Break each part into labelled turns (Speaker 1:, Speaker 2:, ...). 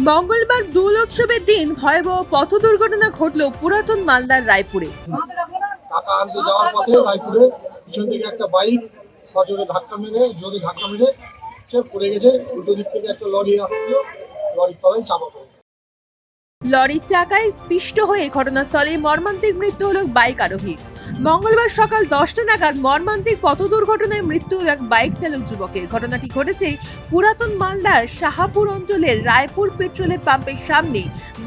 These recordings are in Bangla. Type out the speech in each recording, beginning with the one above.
Speaker 1: মঙ্গলবার দোল উৎসবের দিন ভয়াবহ পথ দুর্ঘটনা ঘটল পুরাতন মালদার রায়পুরে।
Speaker 2: টাকা আনতে যাওয়ার পথে রায়পুরে পিছন থেকে একটা বাইক সজোরে জোরে ধাক্কা মেরে সে পড়ে গেছে। উল্টো দিক থেকে একটা লরি আসছিল, লরির তলায় চাপা পড়ে।
Speaker 1: লরির চাকায় পিষ্ট হয়ে ঘটনাস্থলে মর্মান্তিক মৃত্যু হল বাইক আরোহী। মঙ্গলবার সকাল 10টা নাগাদ মর্মান্তিক পথ দুর্ঘটনায় মৃত্যু হল এক বাইক চালক যুবকের। ঘটনাটি ঘটেছে পুরাতন মালদার শাহাপুর অঞ্চলের রায়পুর পেট্রোলের পাম্পের সামনে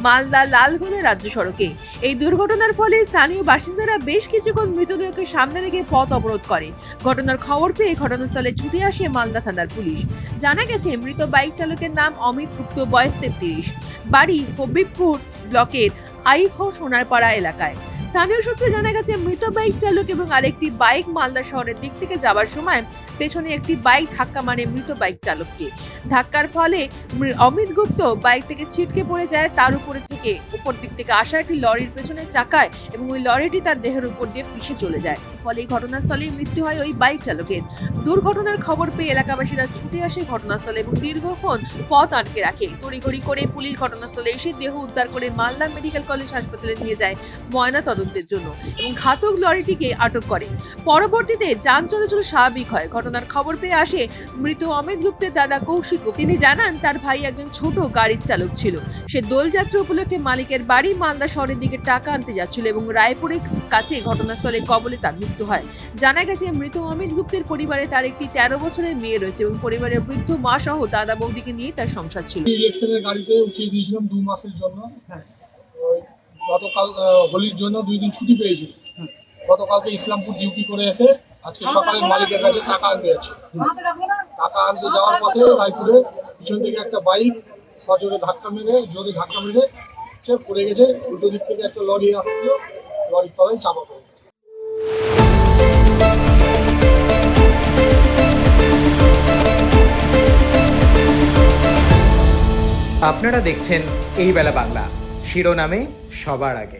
Speaker 1: মালদা লালগোলা রাজ্য সড়কে। এই দুর্ঘটনার ফলে স্থানীয় বাসিন্দারা বেশ কিছুক্ষণ মৃতদেহকে সামনে রেখে পথ অবরোধ করে। ঘটনার খবর পেয়ে ঘটনাস্থলে ছুটে আসে মালদা থানার পুলিশ। জানা গেছে মৃত বাইক চালকের নাম অমিত গুপ্ত, বয়স 33, বাড়ি হবিবপুর ব্লকের আইহো সোনারপাড়া এলাকায়। স্থানীয় সূত্রে জানা গেছে মৃত বাইক চালক এবং আরেকটি বাইক মালদা শহরের দিক থেকে যাওয়ার সময় পেছনে একটি বাইক ধাক্কা মারে মৃত বাইক চালককে। ধাক্কার ফলে অমিত গুপ্ত বাইক থেকে ছিটকে পড়ে যায়। তার উপর দিক থেকে আসা একটি লরির পেছনে চাকায় এবং ওই লরিটি তার দেহের উপর দিয়ে পিষে চলে যায়। ফলে ঘটনাস্থলে মৃত্যু হয় ওই বাইক চালকের। দুর্ঘটনার খবর পেয়ে এলাকাবাসীরা ছুটে আসে ঘটনাস্থলে এবং দীর্ঘক্ষণ পথ আটকে রাখে। তড়িঘড়ি করে পুলিশ ঘটনাস্থলে এসে দেহ উদ্ধার করে মালদা মেডিকেল কলেজ হাসপাতালে নিয়ে যায় ময়না তদন্তের জন্য এবং ঘাতক লরিটিকে আটক করে। পরবর্তীতে যান চলাচল স্বাভাবিক হয়। ঘটনার খবর পেয়ে আসে মৃত অমিত গুপ্তের দাদা কৌশিক গুপ্ত। তিনি জানান তার ভাই একজন ছোট গাড়ির চালক ছিল। সে দোলযাত্রা উপলক্ষে মালিকের বাড়ি মালদা শহরের দিকে টাকা আনতে যাচ্ছিল এবং রায়পুরের কাছে ঘটনাস্থলে কবলে তার মৃত্যু হয়। জানা গেছে মৃত অমিত গুপ্তের পরিবারে তার একটি 13 বছরের মেয়ে রয়েছে এবং পরিবারের বৃদ্ধ মা সহ দাদা বৌদিকে নিয়ে তার সংসার ছিল।
Speaker 2: ইলেকশনের গাড়িতে উঠিয়ে দিয়েছিলাম 2 মাসের জন্য। গতকাল হোলির জন্য 2 দিন ছুটি পেয়েছি। গতকালকে ইসলামপুর ডিউটি করে এসে আজকে সকালে মালিকের কাছে টাকা আনতে যাচ্ছি। টাকা আনতে যাওয়ার পথে রায়পুরে পিছন থেকে একটা বাইক সজোরে জোরে ধাক্কা মেরে সে পড়ে গেছে। উল্টো দিক থেকে একটা লরি আসছিল, লরির তলায় চাপা পড়ে।
Speaker 3: আপনারা দেখছেন এই বেলা বাংলা, শিরোনামে সবার আগে।